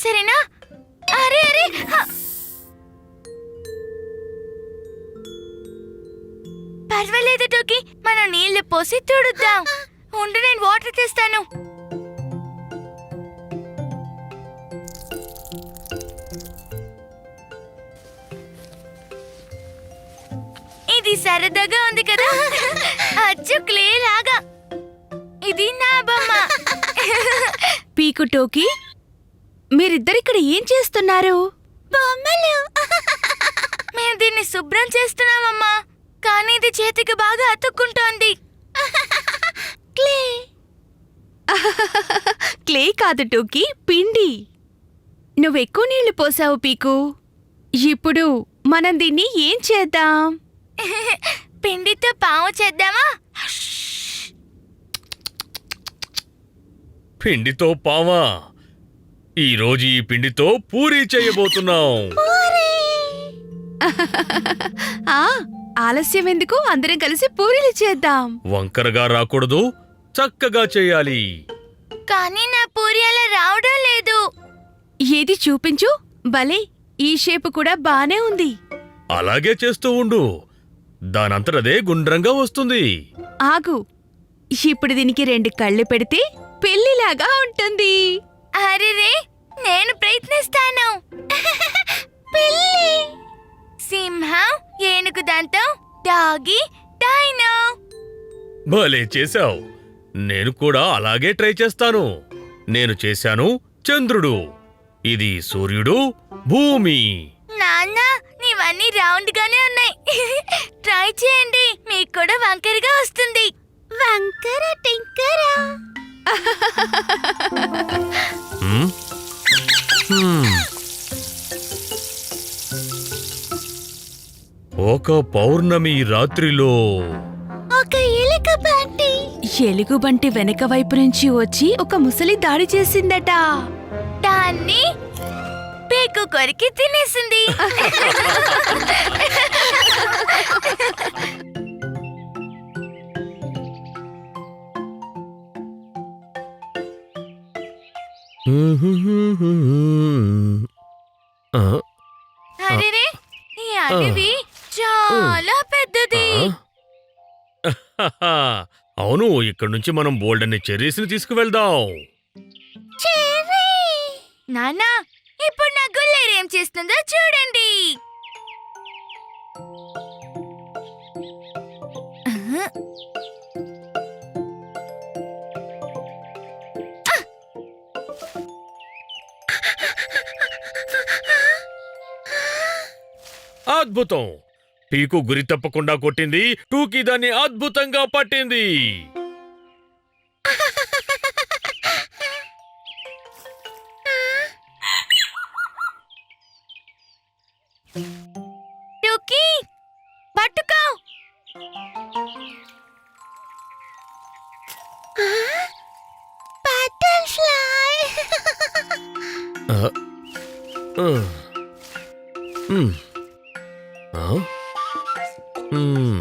సరేనా? అరే అరే పర్వాలేదు టోకీ, మనం నీళ్లు పోసి తుడుద్దాం. ఉండు, నేను వాటర్ తెస్తాను. ఇది సరదాగా ఉంది కదా, అచ్చు క్లే లాగా. ఇది నా బొమ్మ. పీకు టోకీ, మీరిద్దరిక్కడ ఏం చేస్తున్నారు? బొమ్మలు. మేము దీన్ని శుభ్రం చేస్తున్నామమ్మా, కానీ ఇది చేతికి బాగా అతుక్కుంటోంది. క్లే. క్లే కాదు టోకీ, పిండి. నువ్వెక్కువ నీళ్లు పోసావు పీకు. ఇప్పుడు మనం దీన్ని ఏం చేద్దాం? పిండితో పాము చేద్దామా? పిండితో పావా? ఈరోజు ఈ పిండితో పూరీ చేయబోతున్నాం. ఆ ఆలస్యం ఎందుకు, అందరం కలిసి పూరీలు చేద్దాం. వంకరగా రాకూడదు, చక్కగా చేయాలి. కానీ నా పూరి అలా రావడం లేదు. ఏది చూపించు. భలే, ఈ షేపు కూడా బానే ఉంది. అలాగే చేస్తూ ఉండు, దానంతటదే గుండ్రంగా వస్తుంది. ఆగు, ఇప్పుడు దీనికి 2 కళ్ళు పెడితే పెళ్లిలాగా ఉంటుంది. అరెరే, నేను ప్రయత్నిస్తాను. పిల్లి, సింహం, ఏనుగు దంతం, డాగి, డైనో. భలే చేశావు. నేను కూడా అలాగే ట్రై చేస్తాను. నేను చేశాను చంద్రుడు, ఇది సూర్యుడు, భూమి. నాన్న, నీవన్నీ రౌండ్ గానే ఉన్నాయి. ట్రై చేయండి, మీకు కూడా వంకరగా వస్తుంది. వంకర టింకరా. హ్మ్? హ్మ్. ఒక పౌర్ణమి రాత్రిలో ఒక ఎలుగుబంటి. ఎలుగుబంటి వెనక వైపు నుంచి వచ్చి ఒక ముసలి దాడి చేసిందట. దాన్ని పీకు కొరికి తినేసింది. ఆ, అరెరే, ఈ అడవి చాలా పెద్దది. అవును, ఇక్కడ నుంచి మనం బోల్డన్ని చెర్రీస్ని తీసుకువెళ్దాం. నాన్నా, ఇప్పుడు నా గుల్లేరు ఏం చేస్తుందో చూడండి. అద్భుతం! పీకు గురి తప్పకుండా కొట్టింది, టూకీ దాన్ని అద్భుతంగా పట్టింది. టూకీ, పట్టుకో. బటర్ఫ్లై. ఆ, ఆ, ఉమ్, ఆ, ఉమ్.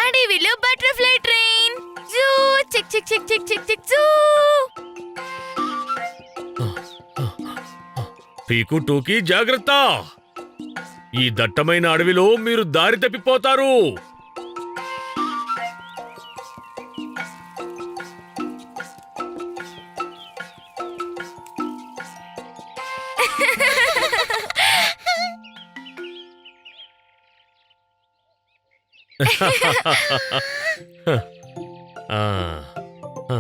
అడవిలో బటర్ఫ్లై ట్రైన్. జూ, చిక్ చిక్ చిక్ చిక్ చిక్ చిక్ జూ. పీకు, టూకీ, జాగ్రత్త! ఈ దట్టమైన అడవిలో మీరు దారి తప్పిపోతారు. ఆ, ఆ,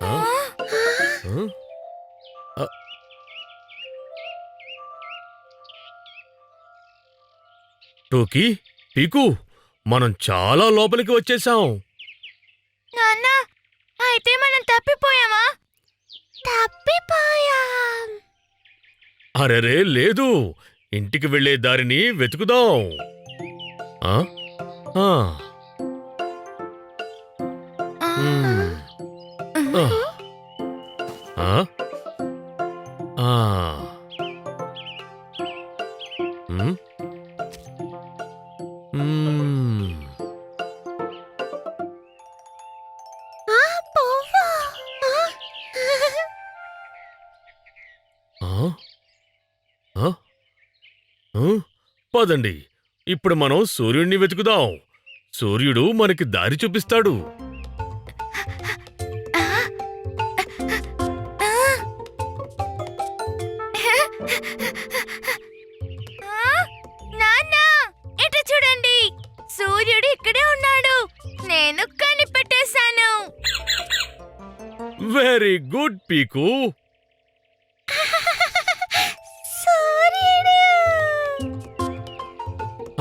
ఆ, ఆ. టోకీ, పీకు, మనం చాలా లోపలికి వచ్చేసాం. నాన్న, అయితే మనం తప్పిపోయామా? తప్పిపోయాం. అరెరే, లేదు, ఇంటికి వెళ్ళే దారిని వెతుకుదాం. ఆ? ఆ. మ్మ్. ఆ. ఆ? ఆ. మ్మ్. మ్మ్. పదండి ఇప్పుడు మనం సూర్యుడిని వెతుకుదాం. సూర్యుడు మనకి దారి చూపిస్తాడు. నాన్న, ఇటు చూడండి, సూర్యుడు ఇక్కడే ఉన్నాడు. నేను కనిపెట్టేశాను. వెరీ గుడ్ పీకు. సూర్యుడు.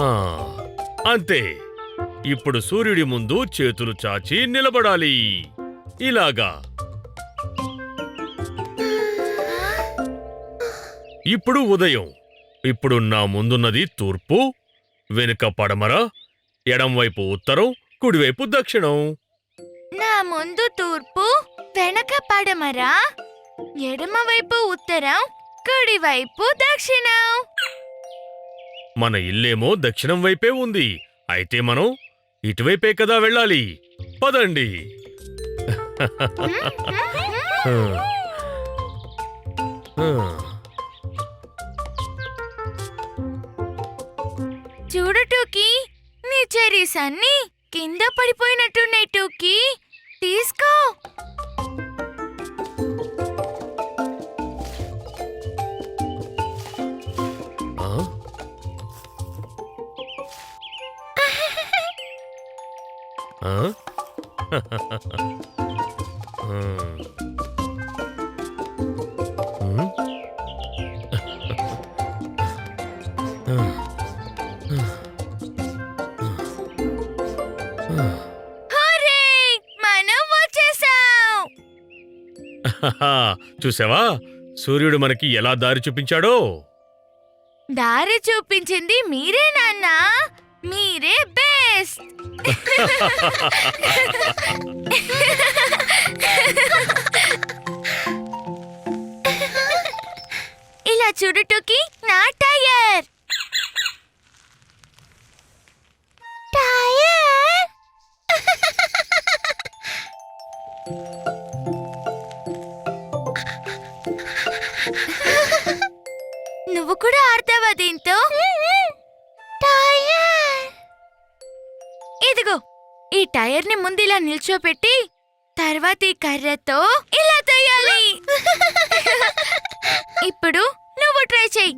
ఆ, అంతే. ఇప్పుడు సూర్యుడి ముందు చేతులు చాచి నిలబడాలి. ఇలాగా. ఇప్పుడు ఉదయం. ఇప్పుడు నా ముందున్నది తూర్పు, వెనుక పడమర, ఎడంవైపు ఉత్తరం, కుడివైపు దక్షిణం. నా ముందు తూర్పు, వెనక పడమర, ఎడమవైపు ఉత్తరం, కుడివైపు దక్షిణం. మన ఇల్లేమో దక్షిణం వైపే ఉంది. అయితే మనం ఇటువైపే కదా వెళ్ళాలి. పదండి. చూడు టూకీ, నీ చెరీస్ అన్ని కింద పడిపోయినట్టున్నాయి. టూకీ, తీసుకో. ఆ? ఆ? హూరే! మనం వచ్చేసాం. చూసావా, సూర్యుడు మనకి ఎలా దారి చూపించాడో. దారి చూపించింది మీరే నాన్న. మీరే బెస్ట్. ఇలా చూడు టూకీ, నా టైర్. టైర్. నువ్వు కూడా ఆడతావా దీంతో? టైర్. ఇదిగో, ఈ టైర్ ని ముందు ఇలా నిల్చోపెట్టి తర్వాత ఈ కర్రతో ఇలా తొయ్యాలి. ఇప్పుడు నువ్వు ట్రై చెయ్యి.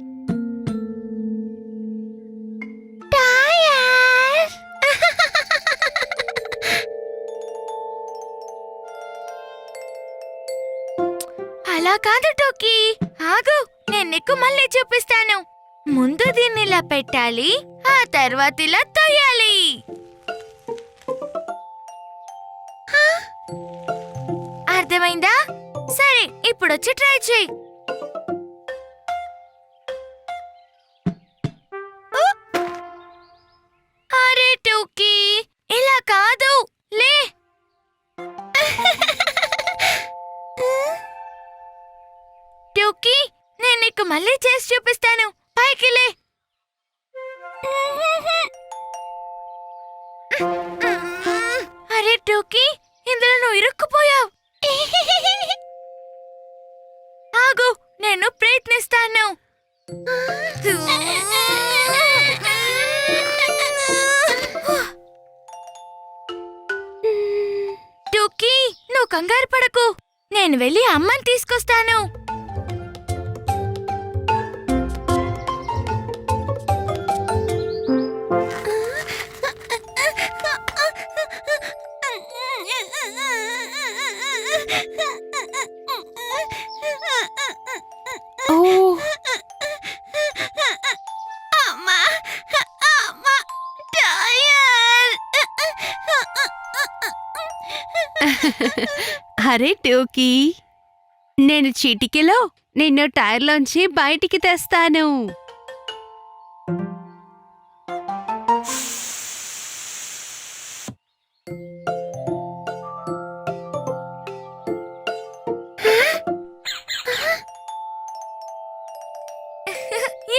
టైర్. అలా కాదు టోకీ, ఆగు, నేను నీకు మళ్ళీ చూపిస్తాను. ముందు దీన్ని ఇలా పెట్టాలి, ఆ తర్వాత ఇలా తొయ్యాలి. అర్థమైందా? సరే, ఇప్పుడు వచ్చి ట్రై చెయ్యి. అరే టోకీ, ఇలా కాదు, లే. టోకీ, నేను నీకు మళ్ళీ చేసి చూపిస్తాను. పైకి లే. అరే టోకీ, ఇందులో నువ్వు ఇరుక్కుపోయావు. ఆగు, నేను ప్రయత్నిస్తాను. టోకీ, నువ్వు కంగారు పడకు. నేను వెళ్ళి అమ్మని తీసుకొస్తాను. ఓ, అమ్మా, అమ్మా, టైర్. అరే టోకీ, నేను చిటికెలో నిన్ను టైర్లోంచి బయటికి తెస్తాను.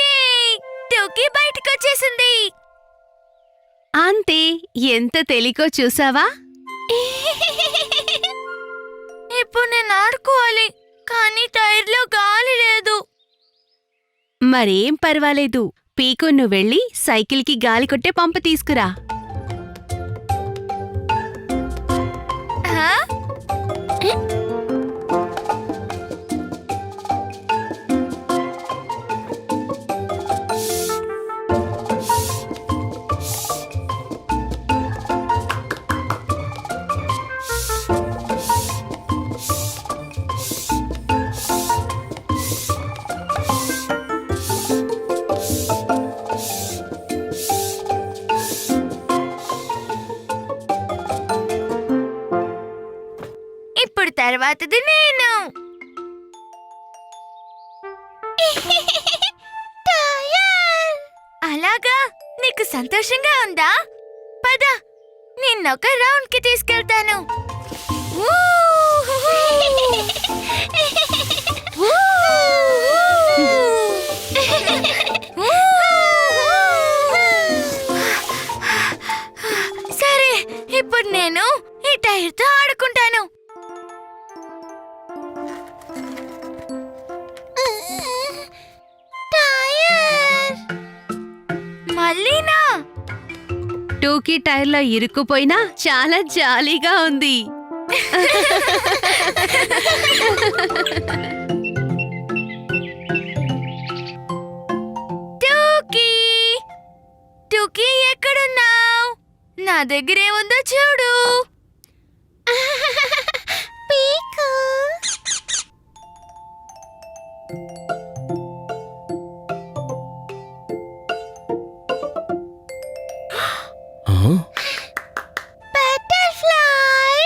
ఏయ్, టోకీ బయటకొచ్చేసింది. అంతే, ఎంత తేలికో చూసావా? ఇప్పుడు నేను ఆడుకోవాలి, కానీ టైర్లో గాలి లేదు. మరేం పర్వాలేదు, పీకు నువ్వు వెళ్ళి సైకిల్కి గాలి కొట్టే పంపు తీసుకురా. హా? ఇప్పుడు తర్వాతది నేను. అలాగా, నీకు సంతోషంగా ఉందా? పద, నిన్నొక రౌండ్ కి తీసుకెళ్తాను. సరే, ఇప్పుడు నేను ఈ టైర్తో ఆడుకుంటాను. మళ్ళీనా? టూకీ టైర్లో ఇరుక్కుపోయినా చాలా జాలీగా ఉంది. టూకీ, టూకీ ఎక్కడున్నావు? నా దగ్గరేముందో చూడు. పీకు. బటర్ఫ్లై.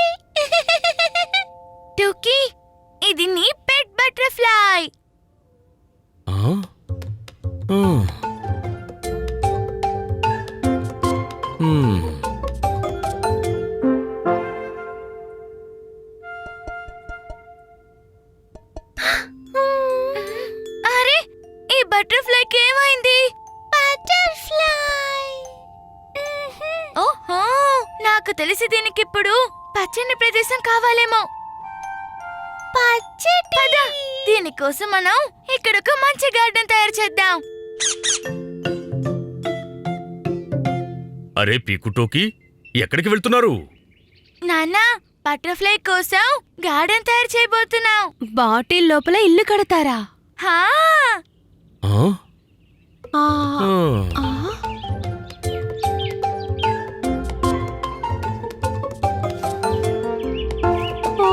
టూకీ, ఇది నీ పెట్ బటర్ఫ్లై. అరే, ఈ బటర్ఫ్లైకి ఏమైంది? బటర్ఫ్లై. ఓహో, నాకు తెలిసి దీనికిప్పుడు పచ్చని ప్రదేశం కావాలేమో. పద, దీనికోసం మనం ఇక్కడ ఒక మంచి గార్డెన్ తయారు చేద్దాం. అరే పీకుటోకి, ఎక్కడికి వెళ్తున్నారు? నాన్నా, బటర్ఫ్లై కోసం గార్డెన్ తయారు చేయబోతున్నాం. బాటిల్ లోపల ఇల్లు కడతారా? హా, ఆ? ఆ, ఆ. ఆ. ఓ,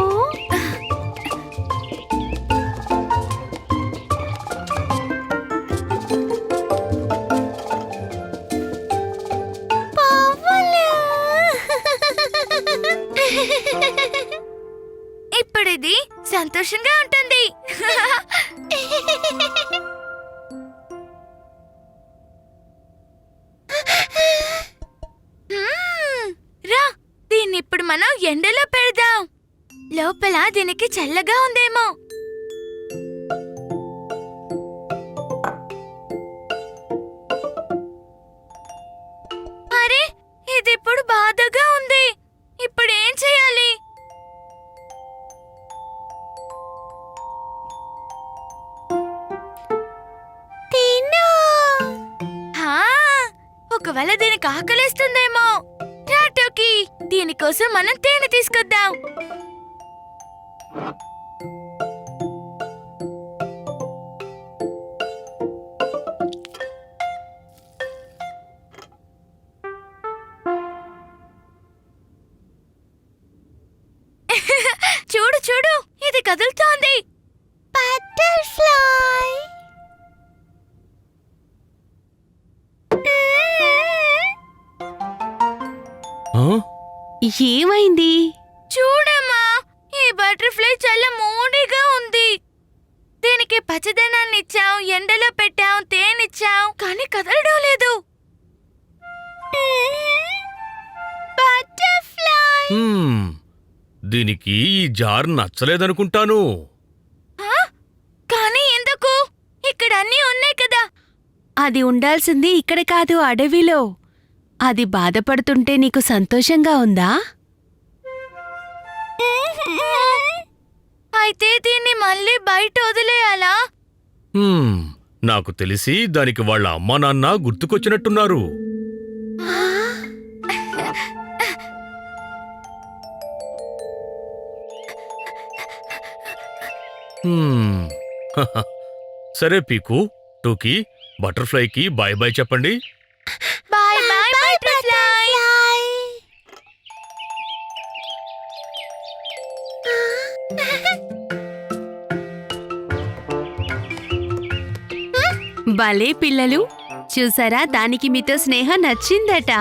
ఇప్పుడు ఇది సంతోషంగా ఉంటుంది. రా, దీన్ని ఇప్పుడు మనం ఎండలో పెడదాం. లోపల దీనికి చల్లగా ఉందేమో. అరే, ఇది ఇప్పుడు బాధగా ఉంది. ఇప్పుడు ఏం చేయాలి? హా, ఒకవేళ దీనికి ఆకలేస్తుందేమో. రా టోకీ, దీనికోసం మనం తేనె తీసుకొద్దాం. చూడు చూడు, ఇది కదులుతోంది. బటర్ఫ్లై. ఆ? ఏమైంది? చూడమ్మా, ఈ బటర్ఫ్లై చాలా మూడీగా ఉంది. దీనికి పచ్చదనాన్ని ఇచ్చాం, ఎండలో పెట్టాం, తేనిచ్చాం, కానీ కదలడం లేదు. బటర్ఫ్లై. దీనికి ఈ జార్ నచ్చలేదనుకుంటాను. కానీ ఎందుకు? ఇక్కడ అన్నీ ఉన్నాయి కదా. అది ఉండాల్సింది ఇక్కడ కాదు, అడవిలో. అది బాధపడుతుంటే నీకు సంతోషంగా ఉందా? అయితే దీన్ని మళ్ళీ బయట వదిలేయాలా? హ్మ్, నాకు తెలిసి దానికి వాళ్ళ అమ్మా నాన్న గుర్తుకొచ్చినట్టున్నారు. హ్మ్. సరే పీకు, టూకీ, బటర్ఫ్లైకి బాయ్ బాయ్ చెప్పండి. Bye bye butterfly. భలే పిల్లలు, చూసారా దానికి మీతో స్నేహం నచ్చిందట.